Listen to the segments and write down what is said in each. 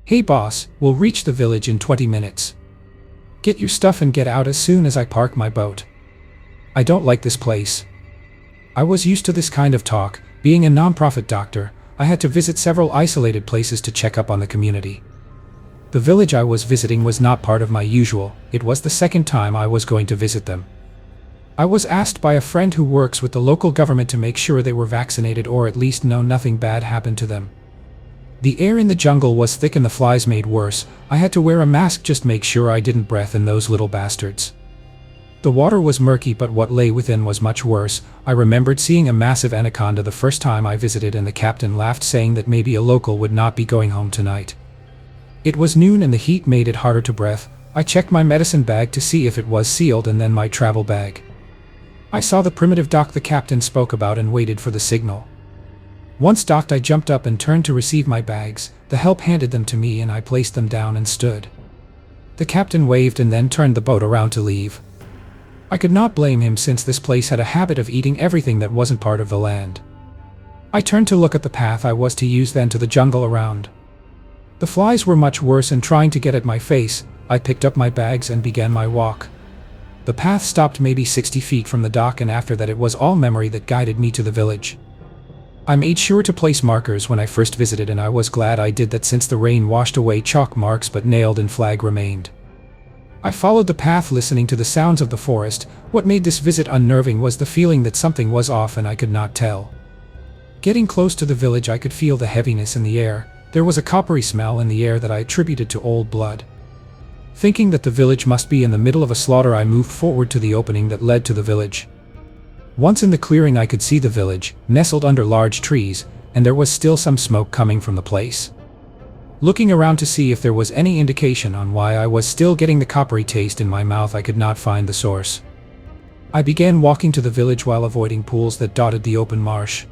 "Hey boss, we'll reach the village in 20 minutes. Get your stuff and get out as soon as I park my boat. I don't like this place." I was used to this kind of talk. Being a nonprofit doctor, I had to visit several isolated places to check up on the community. The village I was visiting was not part of my usual. It was the second time I was going to visit them. I was asked by a friend who works with the local government to make sure they were vaccinated or at least know nothing bad happened to them. The air in the jungle was thick and the flies made worse. I had to wear a mask just to make sure I didn't breathe in those little bastards. The water was murky, but what lay within was much worse. I remembered seeing a massive anaconda the first time I visited, and the captain laughed, saying that maybe a local would not be going home tonight. It was noon and the heat made it harder to breathe. I checked my medicine bag to see if it was sealed and then my travel bag. I saw the primitive dock the captain spoke about and waited for the signal. Once docked, I jumped up and turned to receive my bags. The help handed them to me and I placed them down and stood. The captain waved and then turned the boat around to leave. I could not blame him, since this place had a habit of eating everything that wasn't part of the land. I turned to look at the path I was to use, then to the jungle around. The flies were much worse, and trying to get at my face, I picked up my bags and began my walk. The path stopped maybe 60 feet from the dock, and after that it was all memory that guided me to the village. I made sure to place markers when I first visited, and I was glad I did that, since the rain washed away chalk marks but nailed-in flag remained. I followed the path, listening to the sounds of the forest. What made this visit unnerving was the feeling that something was off and I could not tell. Getting close to the village, I could feel the heaviness in the air. There was a coppery smell in the air that I attributed to old blood. Thinking that the village must be in the middle of a slaughter, I moved forward to the opening that led to the village. Once in the clearing, I could see the village, nestled under large trees, and there was still some smoke coming from the place. Looking around to see if there was any indication on why I was still getting the coppery taste in my mouth, I could not find the source. I began walking to the village while avoiding pools that dotted the open marsh.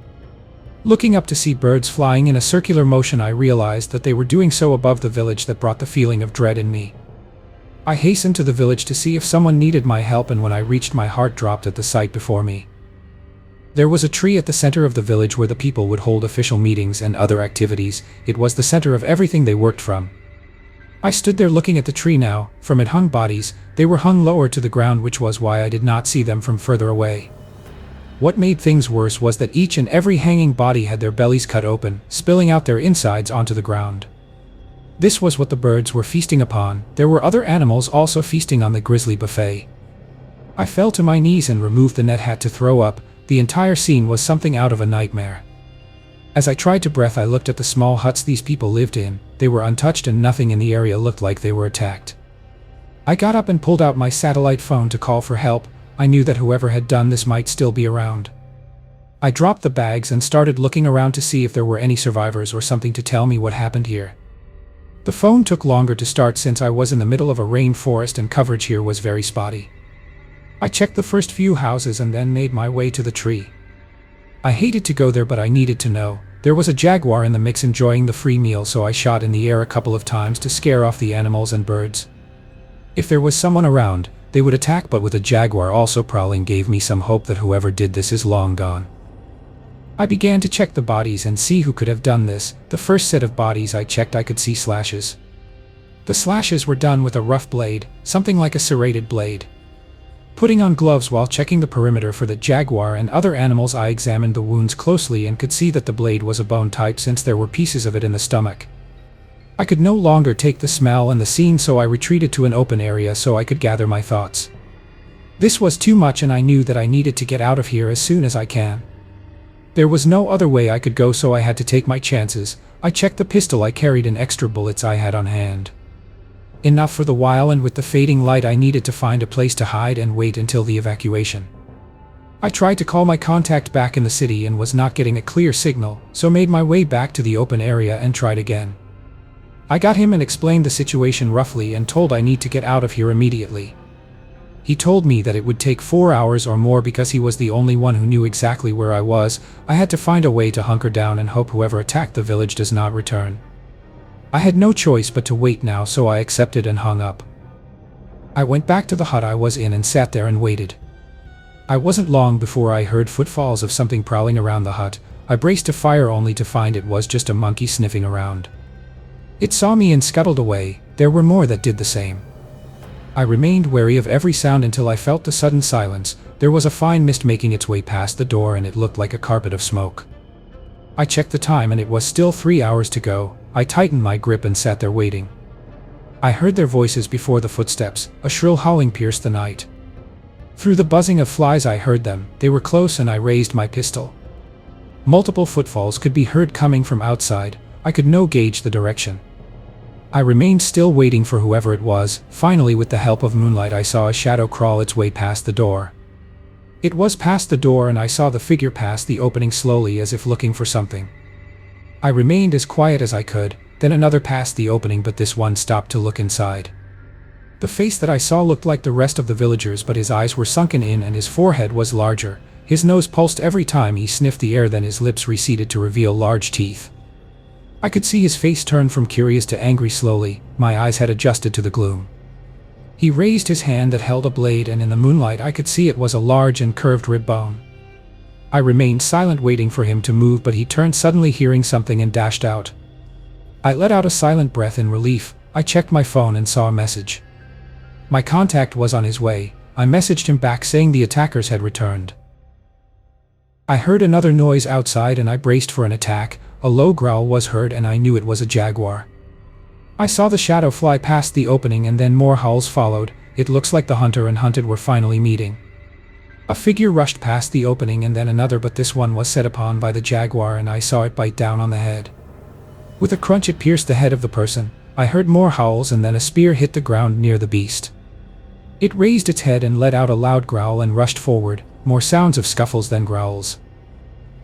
Looking up to see birds flying in a circular motion, I realized that they were doing so above the village. That brought the feeling of dread in me. I hastened to the village to see if someone needed my help, and when I reached, my heart dropped at the sight before me. There was a tree at the center of the village where the people would hold official meetings and other activities. It was the center of everything they worked from. I stood there looking at the tree now. From it hung bodies. They were hung lower to the ground, which was why I did not see them from further away. What made things worse was that each and every hanging body had their bellies cut open, spilling out their insides onto the ground. This was what the birds were feasting upon. There were other animals also feasting on the grisly buffet. I fell to my knees and removed the net hat to throw up. The entire scene was something out of a nightmare. As I tried to breathe, I looked at the small huts these people lived in. They were untouched and nothing in the area looked like they were attacked. I got up and pulled out my satellite phone to call for help. I knew that whoever had done this might still be around. I dropped the bags and started looking around to see if there were any survivors or something to tell me what happened here. The phone took longer to start since I was in the middle of a rainforest and coverage here was very spotty. I checked the first few houses and then made my way to the tree. I hated to go there, but I needed to know. There was a jaguar in the mix enjoying the free meal, so I shot in the air a couple of times to scare off the animals and birds. If there was someone around, they would attack, but with a jaguar also prowling gave me some hope that whoever did this is long gone. I began to check the bodies and see who could have done this. The first set of bodies I checked, I could see slashes. The slashes were done with a rough blade, something like a serrated blade. Putting on gloves while checking the perimeter for the jaguar and other animals, I examined the wounds closely and could see that the blade was a bone type, since there were pieces of it in the stomach. I could no longer take the smell and the scene, so I retreated to an open area so I could gather my thoughts. This was too much, and I knew that I needed to get out of here as soon as I can. There was no other way I could go, so I had to take my chances. I checked the pistol I carried and extra bullets I had on hand. Enough for the while, and with the fading light I needed to find a place to hide and wait until the evacuation. I tried to call my contact back in the city and was not getting a clear signal, so made my way back to the open area and tried again. I got him and explained the situation roughly and told I need to get out of here immediately. He told me that it would take 4 hours or more because he was the only one who knew exactly where I was. I had to find a way to hunker down and hope whoever attacked the village does not return. I had no choice but to wait now, so I accepted and hung up. I went back to the hut I was in and sat there and waited. I wasn't long before I heard footfalls of something prowling around the hut. I braced to fire only to find it was just a monkey sniffing around. It saw me and scuttled away. There were more that did the same. I remained wary of every sound until I felt the sudden silence. There was a fine mist making its way past the door and it looked like a carpet of smoke. I checked the time and it was still 3 hours to go. I tightened my grip and sat there waiting. I heard their voices before the footsteps. A shrill howling pierced the night. Through the buzzing of flies I heard them. They were close and I raised my pistol. Multiple footfalls could be heard coming from outside. I could no gauge the direction. I remained still waiting for whoever it was. Finally, with the help of moonlight, I saw a shadow crawl its way past the door. It was past the door and I saw the figure pass the opening slowly as if looking for something. I remained as quiet as I could. Then another passed the opening, but this one stopped to look inside. The face that I saw looked like the rest of the villagers, but his eyes were sunken in and his forehead was larger. His nose pulsed every time he sniffed the air, then his lips receded to reveal large teeth. I could see his face turn from curious to angry slowly. My eyes had adjusted to the gloom. He raised his hand that held a blade, and in the moonlight I could see it was a large and curved rib bone. I remained silent waiting for him to move, but he turned suddenly, hearing something, and dashed out. I let out a silent breath in relief. I checked my phone and saw a message. My contact was on his way. I messaged him back saying the attackers had returned. I heard another noise outside and I braced for an attack. A low growl was heard and I knew it was a jaguar. I saw the shadow fly past the opening and then more howls followed. It looks like the hunter and hunted were finally meeting. A figure rushed past the opening and then another, but this one was set upon by the jaguar and I saw it bite down on the head. With a crunch it pierced the head of the person. I heard more howls and then a spear hit the ground near the beast. It raised its head and let out a loud growl and rushed forward. More sounds of scuffles than growls.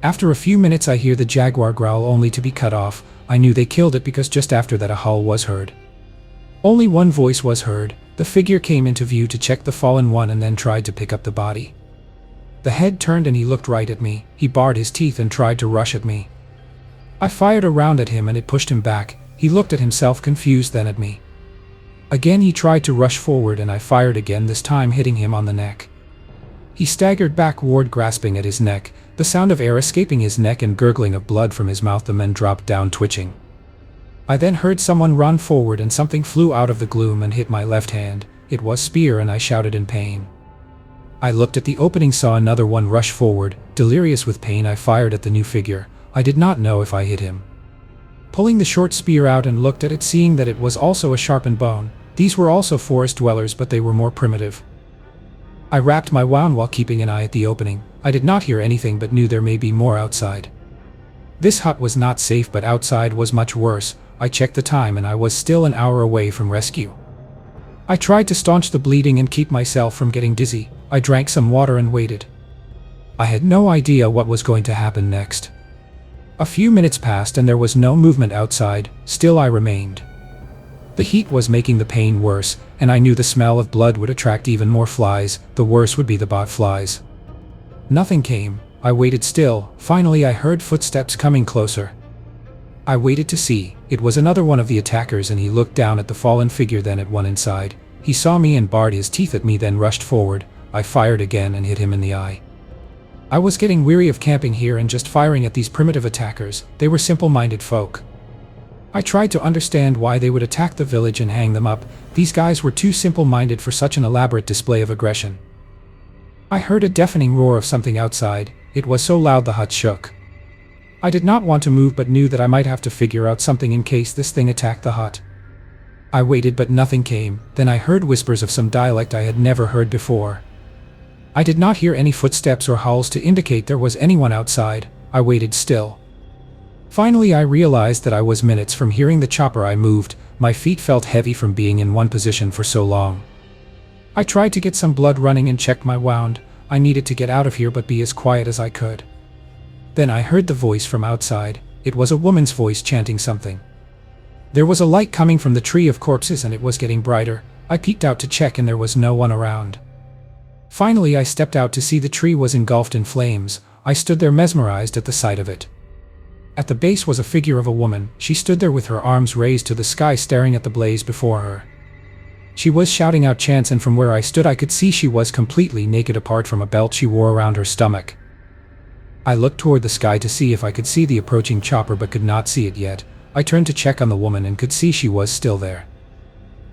After a few minutes I hear the jaguar growl only to be cut off. I knew they killed it because just after that a howl was heard. Only one voice was heard. The figure came into view to check the fallen one and then tried to pick up the body. The head turned and he looked right at me. He bared his teeth and tried to rush at me. I fired a round at him and it pushed him back. He looked at himself confused, then at me. Again he tried to rush forward and I fired again, this time hitting him on the neck. He staggered backward, grasping at his neck. The sound of air escaping his neck and gurgling of blood from his mouth. The men dropped down twitching. I then heard someone run forward and something flew out of the gloom and hit my left hand. It was spear and I shouted in pain. I looked at the opening, saw another one rush forward. Delirious with pain I fired at the new figure. I did not know if I hit him. Pulling the short spear out and looked at it, seeing that it was also a sharpened bone. These were also forest dwellers, but they were more primitive. I wrapped my wound while keeping an eye at the opening. I did not hear anything but knew there may be more outside. This hut was not safe, but outside was much worse. I checked the time and I was still an hour away from rescue. I tried to staunch the bleeding and keep myself from getting dizzy. I drank some water and waited. I had no idea what was going to happen next. A few minutes passed and there was no movement outside. Still I remained. The heat was making the pain worse, and I knew the smell of blood would attract even more flies. The worst would be the bot flies. Nothing came. I waited still. Finally I heard footsteps coming closer. I waited to see. It was another one of the attackers and he looked down at the fallen figure, then at one inside. He saw me and bared his teeth at me, then rushed forward. I fired again and hit him in the eye. I was getting weary of camping here and just firing at these primitive attackers. They were simple-minded folk. I tried to understand why they would attack the village and hang them up. These guys were too simple-minded for such an elaborate display of aggression. I heard a deafening roar of something outside. It was so loud the hut shook. I did not want to move, but knew that I might have to figure out something in case this thing attacked the hut. I waited, but nothing came. Then I heard whispers of some dialect I had never heard before. I did not hear any footsteps or howls to indicate there was anyone outside. I waited still. Finally I realized that I was minutes from hearing the chopper. I moved. My feet felt heavy from being in one position for so long. I tried to get some blood running and checked my wound. I needed to get out of here but be as quiet as I could. Then I heard the voice from outside. It was a woman's voice chanting something. There was a light coming from the tree of corpses and it was getting brighter. I peeked out to check and there was no one around. Finally I stepped out to see the tree was engulfed in flames. I stood there mesmerized at the sight of it. At the base was a figure of a woman. She stood there with her arms raised to the sky, staring at the blaze before her. She was shouting out chants, and from where I stood I could see she was completely naked apart from a belt she wore around her stomach. I looked toward the sky to see if I could see the approaching chopper but could not see it yet. I turned to check on the woman and could see she was still there.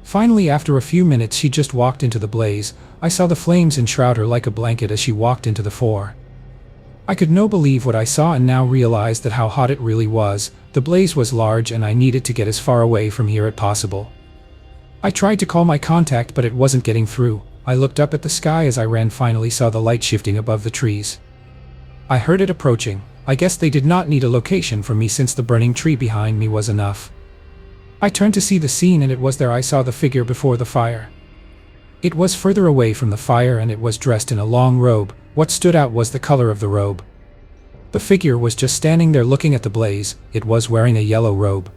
Finally, after a few minutes, she just walked into the blaze. I saw the flames enshroud her like a blanket as she walked into the fore. I could no believe what I saw and now realized that how hot it really was. The blaze was large and I needed to get as far away from here as possible. I tried to call my contact, but it wasn't getting through. I looked up at the sky as I ran, finally saw the light shifting above the trees. I heard it approaching. I guess they did not need a location for me since the burning tree behind me was enough. I turned to see the scene and it was there I saw the figure before the fire. It was further away from the fire and it was dressed in a long robe. What stood out was the color of the robe. The figure was just standing there looking at the blaze. It was wearing a yellow robe.